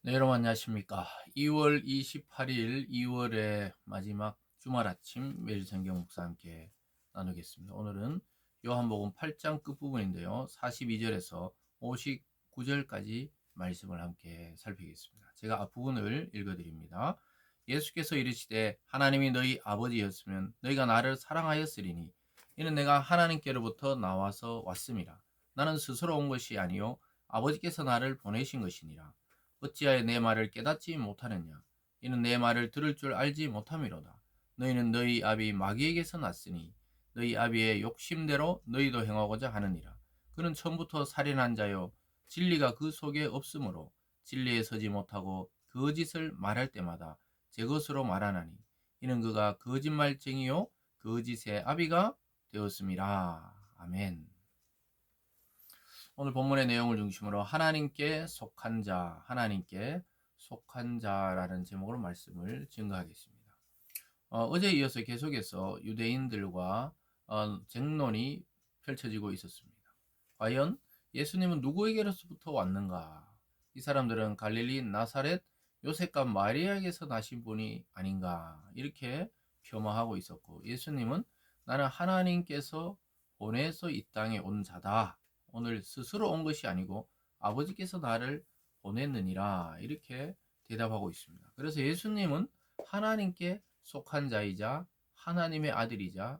네, 여러분 안녕하십니까. 2월 28일 2월의 마지막 주말 아침 매일 성경 묵상 함께 나누겠습니다. 오늘은 요한복음 8장 끝부분인데요. 42절에서 59절까지 말씀을 함께 살피겠습니다. 제가 앞부분을 읽어드립니다. 예수께서 이르시되 하나님이 너희 아버지였으면 너희가 나를 사랑하였으리니 이는 내가 하나님께로부터 나와서 왔음이라. 나는 스스로 온 것이 아니요 아버지께서 나를 보내신 것이니라. 어찌하여 내 말을 깨닫지 못하느냐? 이는 내 말을 들을 줄 알지 못함이로다. 너희는 너희 아비 마귀에게서 났으니 너희 아비의 욕심대로 너희도 행하고자 하느니라. 그는 처음부터 살인한 자요 진리가 그 속에 없으므로 진리에 서지 못하고 거짓을 말할 때마다 제 것으로 말하나니 이는 그가 거짓말쟁이요 거짓의 아비가 되었음이라. 아멘. 오늘 본문의 내용을 중심으로 하나님께 속한 자, 하나님께 속한 자라는 제목으로 말씀을 증거하겠습니다. 어제에 이어서 계속해서 유대인들과 쟁론이 펼쳐지고 있었습니다. 과연 예수님은 누구에게로부터 왔는가? 이 사람들은 갈릴리 나사렛 요셉과 마리아에게서 나신 분이 아닌가? 이렇게 폄하하고 있었고, 예수님은 나는 하나님께서 보내서 이 땅에 온 자다. 오늘 스스로 온 것이 아니고 아버지께서 나를 보냈느니라. 이렇게 대답하고 있습니다. 그래서 예수님은 하나님께 속한 자이자 하나님의 아들이자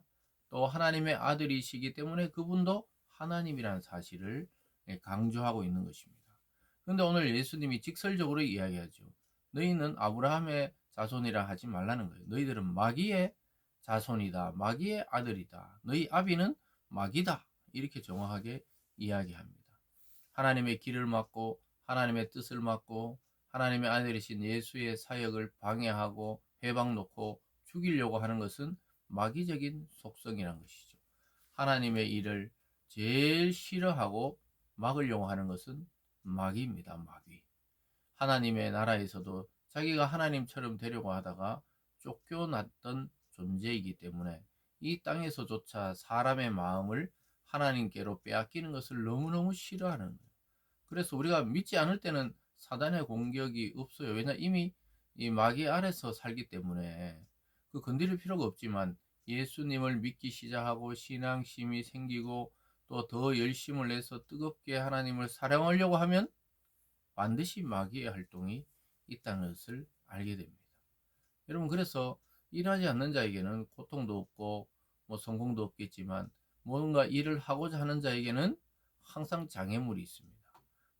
또 하나님의 아들이시기 때문에 그분도 하나님이라는 사실을 강조하고 있는 것입니다. 그런데 오늘 예수님이 직설적으로 이야기하죠. 너희는 아브라함의 자손이라 하지 말라는 거예요. 너희들은 마귀의 자손이다. 마귀의 아들이다. 너희 아비는 마귀다. 이렇게 정확하게 이야기합니다. 하나님의 길을 막고 하나님의 뜻을 막고 하나님의 아들이신 예수의 사역을 방해하고 회방 놓고 죽이려고 하는 것은 마귀적인 속성이란 것이죠. 하나님의 일을 제일 싫어하고 막으려고 하는 것은 마귀입니다. 마귀. 하나님의 나라에서도 자기가 하나님처럼 되려고 하다가 쫓겨났던 존재이기 때문에 이 땅에서조차 사람의 마음을 하나님께로 빼앗기는 것을 너무너무 싫어하는 거예요. 그래서 우리가 믿지 않을 때는 사단의 공격이 없어요. 왜냐 이미 이 마귀 아래서 살기 때문에 그 건드릴 필요가 없지만 예수님을 믿기 시작하고 신앙심이 생기고 또 더 열심을 내서 뜨겁게 하나님을 사랑하려고 하면 반드시 마귀의 활동이 있다는 것을 알게 됩니다. 여러분, 그래서 일하지 않는 자에게는 고통도 없고 성공도 없겠지만 뭔가 일을 하고자 하는 자에게는 항상 장애물이 있습니다.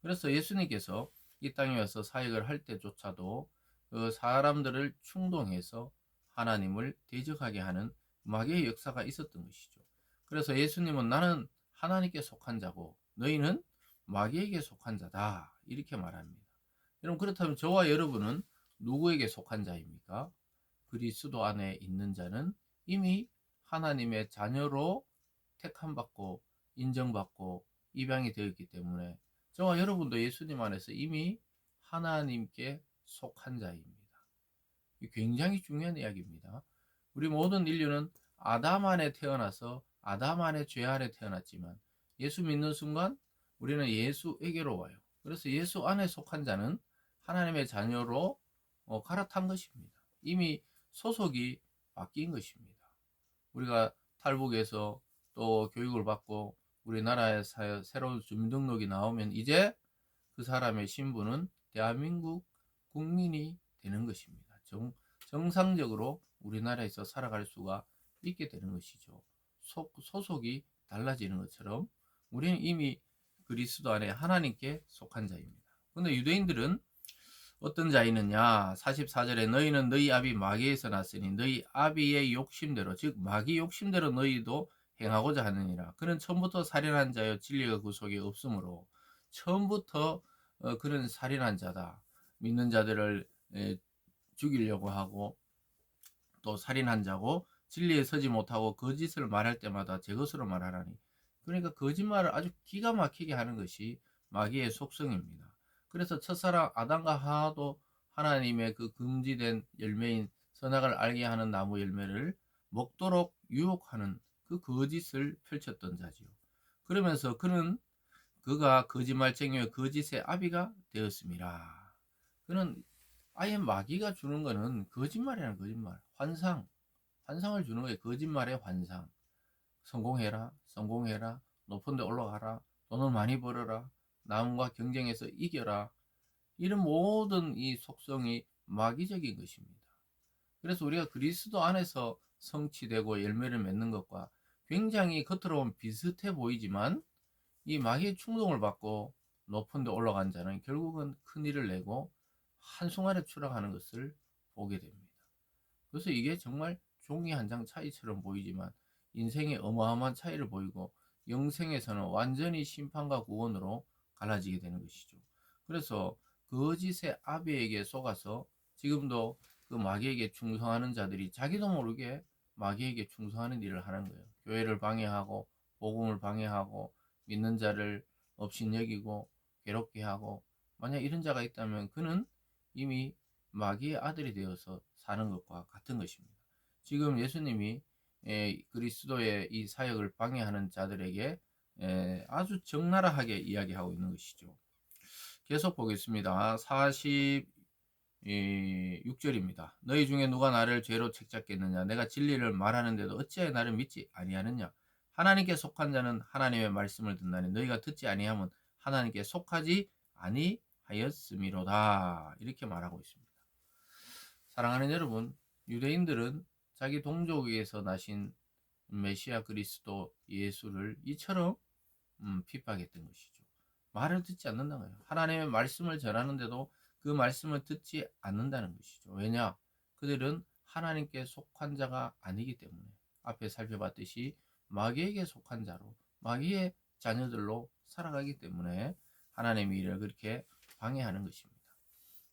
그래서 예수님께서 이 땅에 와서 사역을 할 때조차도 그 사람들을 충동해서 하나님을 대적하게 하는 마귀의 역사가 있었던 것이죠. 그래서 예수님은 나는 하나님께 속한 자고 너희는 마귀에게 속한 자다. 이렇게 말합니다. 여러분, 그렇다면 저와 여러분은 누구에게 속한 자입니까? 그리스도 안에 있는 자는 이미 하나님의 자녀로 택함받고 인정받고 입양이 되었기 때문에 저와 여러분도 예수님 안에서 이미 하나님께 속한 자입니다. 굉장히 중요한 이야기입니다. 우리 모든 인류는 아담 안에 태어나서 아담 안의 죄 아래 태어났지만 예수 믿는 순간 우리는 예수에게로 와요. 그래서 예수 안에 속한 자는 하나님의 자녀로 갈아탄 것입니다. 이미 소속이 바뀐 것입니다. 우리가 탈북해서 또 교육을 받고 우리나라에 새로운 주민등록이 나오면 이제 그 사람의 신분은 대한민국 국민이 되는 것입니다. 정상적으로 우리나라에서 살아갈 수가 있게 되는 것이죠. 소속이 달라지는 것처럼 우리는 이미 그리스도 안에 하나님께 속한 자입니다. 그런데 유대인들은 어떤 자이느냐? 44절에 너희는 너희 아비 마귀에서 났으니 너희 아비의 욕심대로 즉 마귀 욕심대로 너희도 행하고자 하느니라. 그는 처음부터 살인한 자여 진리가 그 속에 없으므로 처음부터 그는 살인한 자다. 믿는 자들을 죽이려고 하고 또 살인한 자고 진리에 서지 못하고 거짓을 말할 때마다 제 것으로 말하라니. 그러니까 거짓말을 아주 기가 막히게 하는 것이 마귀의 속성입니다. 그래서 첫사랑 아담과 하와도 하나님의 그 금지된 열매인 선악을 알게 하는 나무 열매를 먹도록 유혹하는 그 거짓을 펼쳤던 자지요. 그러면서 그가 거짓말쟁이와 거짓의 아비가 되었습니다. 그는 아예 마귀가 주는 거는 거짓말이라는 거짓말, 환상을 주는 거예요. 거짓말의 환상. 성공해라, 성공해라, 높은 데 올라가라, 돈을 많이 벌어라, 남과 경쟁해서 이겨라. 이런 모든 이 속성이 마귀적인 것입니다. 그래서 우리가 그리스도 안에서 성취되고 열매를 맺는 것과 굉장히 겉으로 보면 비슷해 보이지만 이 마귀의 충동을 받고 높은 데 올라간 자는 결국은 큰 일을 내고 한순간에 추락하는 것을 보게 됩니다. 그래서 이게 정말 종이 한 장 차이처럼 보이지만 인생에 어마어마한 차이를 보이고 영생에서는 완전히 심판과 구원으로 갈라지게 되는 것이죠. 그래서 거짓의 아비에게 속아서 지금도 그 마귀에게 충성하는 자들이 자기도 모르게 마귀에게 충성하는 일을 하는 거예요. 교회를 방해하고 복음을 방해하고 믿는 자를 업신여기고 괴롭게 하고, 만약 이런 자가 있다면 그는 이미 마귀의 아들이 되어서 사는 것과 같은 것입니다. 지금 예수님이 그리스도의 이 사역을 방해하는 자들에게 아주 적나라하게 이야기하고 있는 것이죠. 계속 보겠습니다. 46절입니다. 너희 중에 누가 나를 죄로 책잡겠느냐? 내가 진리를 말하는데도 어찌하여 나를 믿지 아니하느냐? 하나님께 속한 자는 하나님의 말씀을 듣나니 너희가 듣지 아니하면 하나님께 속하지 아니하였음이로다. 이렇게 말하고 있습니다. 사랑하는 여러분, 유대인들은 자기 동족에서 나신 메시아 그리스도 예수를 이처럼 핍박했던 것이죠. 말을 듣지 않는다는 거예요. 하나님의 말씀을 전하는데도 그 말씀을 듣지 않는다는 것이죠. 왜냐? 그들은 하나님께 속한 자가 아니기 때문에, 앞에 살펴봤듯이 마귀에게 속한 자로, 마귀의 자녀들로 살아가기 때문에 하나님의 일을 그렇게 방해하는 것입니다.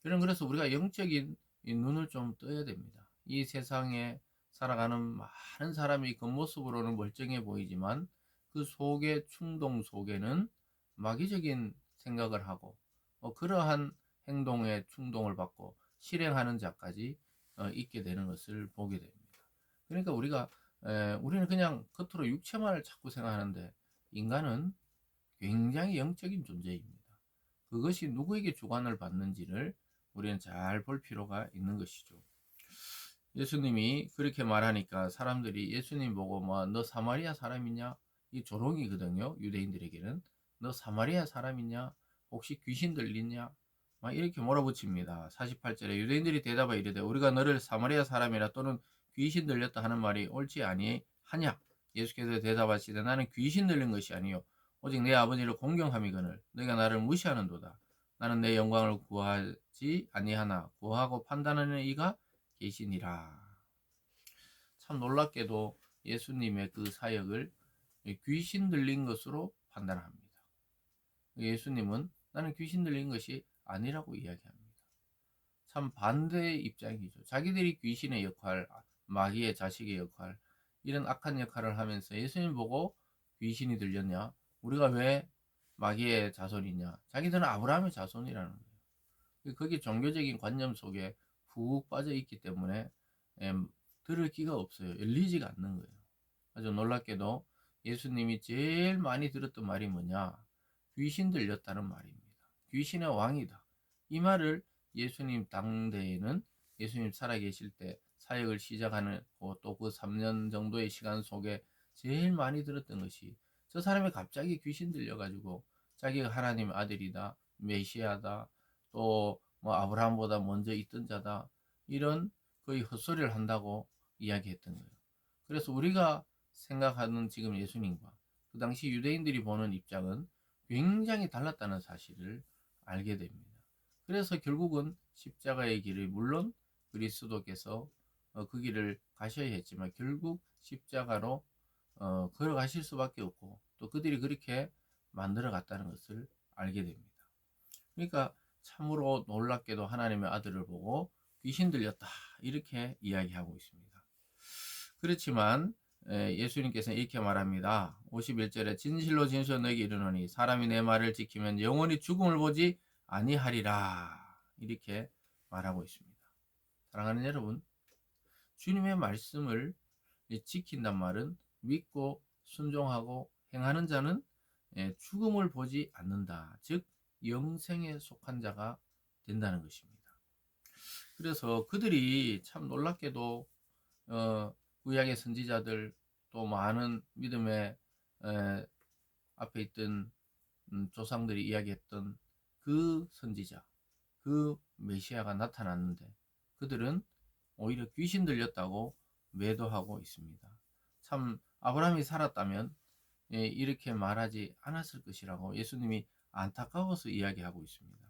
그래서 우리가 영적인 눈을 좀 떠야 됩니다. 이 세상에 살아가는 많은 사람이 겉모습으로는 멀쩡해 보이지만 그 속의 충동 속에는 마귀적인 생각을 하고 그러한 행동에 충동을 받고 실행하는 자까지 있게 되는 것을 보게 됩니다. 그러니까 우리는 그냥 겉으로 육체만을 자꾸 생각하는데 인간은 굉장히 영적인 존재입니다. 그것이 누구에게 주관을 받는지를 우리는 잘 볼 필요가 있는 것이죠. 예수님이 그렇게 말하니까 사람들이 예수님 보고 너 사마리아 사람이냐? 이 조롱이거든요. 유대인들에게는. 너 사마리아 사람이냐? 혹시 귀신 들리냐? 막 이렇게 몰아붙입니다. 48절에 유대인들이 대답하여 이르되 우리가 너를 사마리아 사람이라 또는 귀신 들렸다 하는 말이 옳지 아니하냐? 예수께서 대답하시되 나는 귀신 들린 것이 아니요 오직 내 아버지를 공경함이거늘 너희가 나를 무시하는도다. 나는 내 영광을 구하지 아니하나 구하고 판단하는 이가 계시니라. 참 놀랍게도 예수님의 그 사역을 귀신 들린 것으로 판단합니다. 예수님은 나는 귀신 들린 것이 아니라고 이야기합니다. 참 반대의 입장이죠. 자기들이 귀신의 역할, 마귀의 자식의 역할, 이런 악한 역할을 하면서 예수님 보고 귀신이 들렸냐? 우리가 왜 마귀의 자손이냐? 자기들은 아브라함의 자손이라는 거예요. 거기 종교적인 관념 속에 푹 빠져 있기 때문에 들을 기가 없어요. 열리지가 않는 거예요. 아주 놀랍게도 예수님이 제일 많이 들었던 말이 뭐냐? 귀신 들렸다는 말입니다. 귀신의 왕이다. 이 말을 예수님 당대에는 예수님 살아계실 때 사역을 시작하는 또 그 3년 정도의 시간 속에 제일 많이 들었던 것이 저 사람이 갑자기 귀신 들려가지고 자기가 하나님의 아들이다, 메시아다, 또 뭐 아브라함보다 먼저 있던 자다, 이런 거의 헛소리를 한다고 이야기했던 거예요. 그래서 우리가 생각하는 지금 예수님과 그 당시 유대인들이 보는 입장은 굉장히 달랐다는 사실을 알게 됩니다. 그래서 결국은 십자가의 길을, 물론 그리스도께서 그 길을 가셔야 했지만 결국 십자가로 걸어가실 수밖에 없고 또 그들이 그렇게 만들어 갔다는 것을 알게 됩니다. 그러니까 참으로 놀랍게도 하나님의 아들을 보고 귀신 들렸다 이렇게 이야기하고 있습니다. 그렇지만 예수님께서는 이렇게 말합니다. 51절에 진실로 진실로 너에게 이르노니 사람이 내 말을 지키면 영원히 죽음을 보지 아니하리라 이렇게 말하고 있습니다. 사랑하는 여러분, 주님의 말씀을 지킨단 말은 믿고 순종하고 행하는 자는 죽음을 보지 않는다. 즉 영생에 속한 자가 된다는 것입니다. 그래서 그들이 참 놀랍게도 구약의 선지자들 또 많은 믿음의 에, 앞에 있던 조상들이 이야기했던 그 선지자, 그 메시아가 나타났는데 그들은 오히려 귀신 들렸다고 매도하고 있습니다. 참 아브라함이 살았다면 이렇게 말하지 않았을 것이라고 예수님이 안타까워서 이야기하고 있습니다.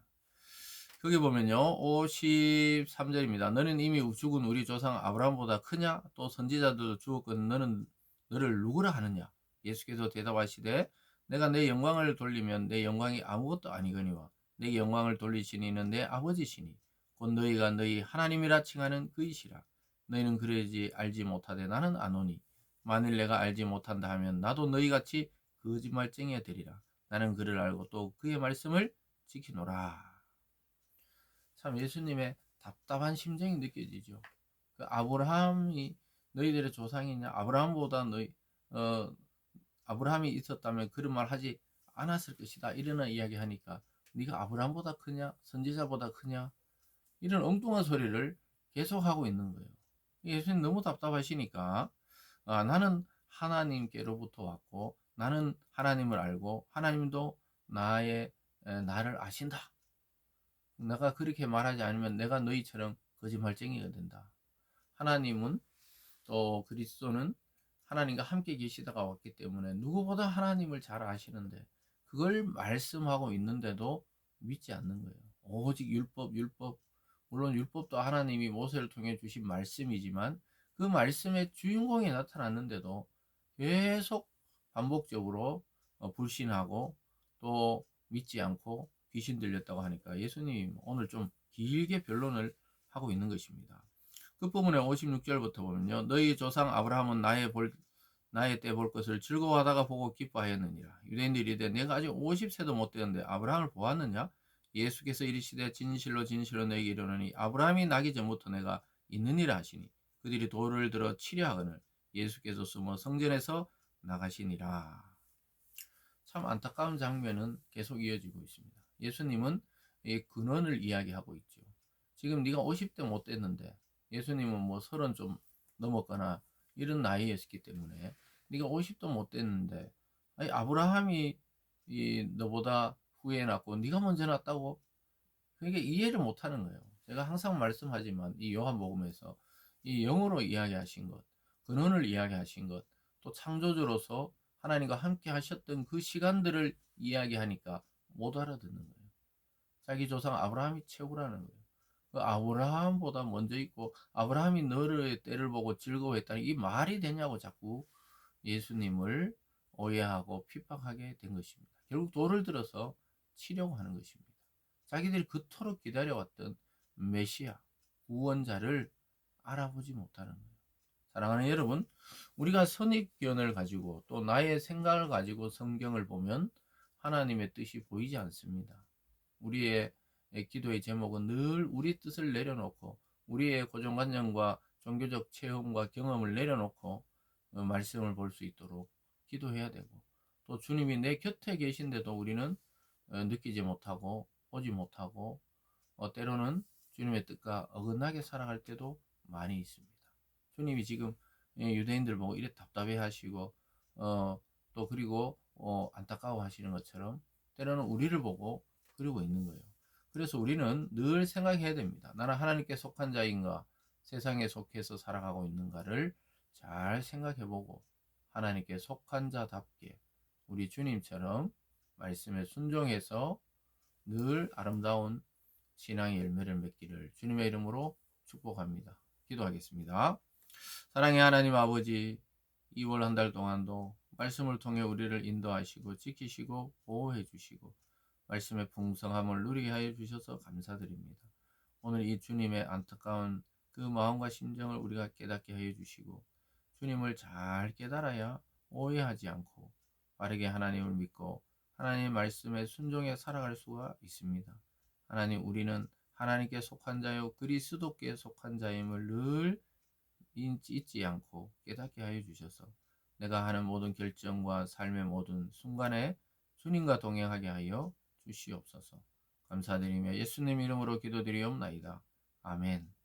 거기 보면요, 53절입니다. 너는 이미 죽은 우리 조상 아브라함보다 크냐? 또 선지자들도 죽었거든 너는 너를 누구라 하느냐? 예수께서 대답하시되 내가 내 영광을 돌리면 내 영광이 아무것도 아니거니와 내 영광을 돌리시니는 내 아버지시니 곧 너희가 너희 하나님이라 칭하는 그이시라. 너희는 그러지 알지 못하되 나는 아노니 만일 내가 알지 못한다 하면 나도 너희같이 거짓말쟁이가 되리라. 나는 그를 알고 또 그의 말씀을 지키노라. 참 예수님의 답답한 심정이 느껴지죠. 그 아브라함이 너희들의 조상이냐? 아브라함보다 어, 아브라함이 있었다면 그런 말 하지 않았을 것이다. 이런 이야기 하니까 네가 아브라함보다 크냐? 선지자보다 크냐? 이런 엉뚱한 소리를 계속하고 있는 거예요. 예수님 너무 답답하시니까 나는 하나님께로부터 왔고 나는 하나님을 알고 하나님도 나를 아신다. 내가 그렇게 말하지 않으면 내가 너희처럼 거짓말쟁이가 된다. 하나님은 또 그리스도는 하나님과 함께 계시다가 왔기 때문에 누구보다 하나님을 잘 아시는데 그걸 말씀하고 있는데도 믿지 않는 거예요. 오직 율법. 물론 율법도 하나님이 모세를 통해 주신 말씀이지만 그 말씀의 주인공이 나타났는데도 계속 반복적으로 불신하고 또 믿지 않고 귀신 들렸다고 하니까 예수님 오늘 좀 길게 변론을 하고 있는 것입니다. 끝부분에 56절부터 보면요. 너희 조상 아브라함은 나의 때 볼 것을 즐거워하다가 보고 기뻐하였느니라. 유대인들이 이르되 내가 아직 50세도 못 되었는데 아브라함을 보았느냐? 예수께서 이르시되 진실로 너희에게 이르노니 아브라함이 나기 전부터 내가 있느니라 하시니 그들이 돌을 들어 치려 하거늘 예수께서 숨어 성전에서 나가시니라. 참 안타까운 장면은 계속 이어지고 있습니다. 예수님은 이 근원을 이야기하고 있죠. 지금 네가 50대 못 됐는데 예수님은 뭐 30 좀 넘었거나 이런 나이였기 때문에 네가 50도 못 됐는데 아니 아브라함이 너보다 후에 났고 네가 먼저 났다고 그게 이해를 못 하는 거예요. 제가 항상 말씀하지만 이 요한복음에서 이 영으로 이야기하신 것, 근원을 이야기하신 것, 또 창조주로서 하나님과 함께 하셨던 그 시간들을 이야기하니까 못 알아듣는 거예요. 자기 조상 아브라함이 최고라는 거예요. 그 아브라함보다 먼저 있고 아브라함이 너를 때를 보고 즐거워했다니 이 말이 되냐고 자꾸 예수님을 오해하고 핍박하게 된 것입니다. 결국 돌을 들어서 치려고 하는 것입니다. 자기들이 그토록 기다려왔던 메시아, 구원자를 알아보지 못하는 거예요. 사랑하는 여러분, 우리가 선입견을 가지고 또 나의 생각을 가지고 성경을 보면 하나님의 뜻이 보이지 않습니다. 우리의 기도의 제목은 늘 우리 뜻을 내려놓고 우리의 고정관념과 종교적 체험과 경험을 내려놓고 말씀을 볼 수 있도록 기도해야 되고 또 주님이 내 곁에 계신데도 우리는 느끼지 못하고 보지 못하고 때로는 주님의 뜻과 어긋나게 살아갈 때도 많이 있습니다. 주님이 지금 유대인들 보고 이래 답답해 하시고 또 그리고 안타까워 하시는 것처럼 때로는 우리를 보고 그러고 있는 거예요. 그래서 우리는 늘 생각해야 됩니다. 나는 하나님께 속한 자인가 세상에 속해서 살아가고 있는가를 잘 생각해보고 하나님께 속한 자답게 우리 주님처럼 말씀에 순종해서 늘 아름다운 신앙의 열매를 맺기를 주님의 이름으로 축복합니다. 기도하겠습니다. 사랑의 하나님 아버지, 2월 한 달 동안도 말씀을 통해 우리를 인도하시고 지키시고 보호해 주시고 말씀의 풍성함을 누리게 하여 주셔서 감사드립니다. 오늘 이 주님의 안타까운 그 마음과 심정을 우리가 깨닫게 하여 주시고 주님을 잘 깨달아야 오해하지 않고 바르게 하나님을 믿고 하나님의 말씀에 순종해 살아갈 수가 있습니다. 하나님, 우리는 하나님께 속한 자요 그리스도께 속한 자임을 늘 잊지 않고 깨닫게 하여 주셔서 내가 하는 모든 결정과 삶의 모든 순간에 주님과 동행하게 하여 주시옵소서. 감사드리며 예수님 이름으로 기도드리옵나이다. 아멘.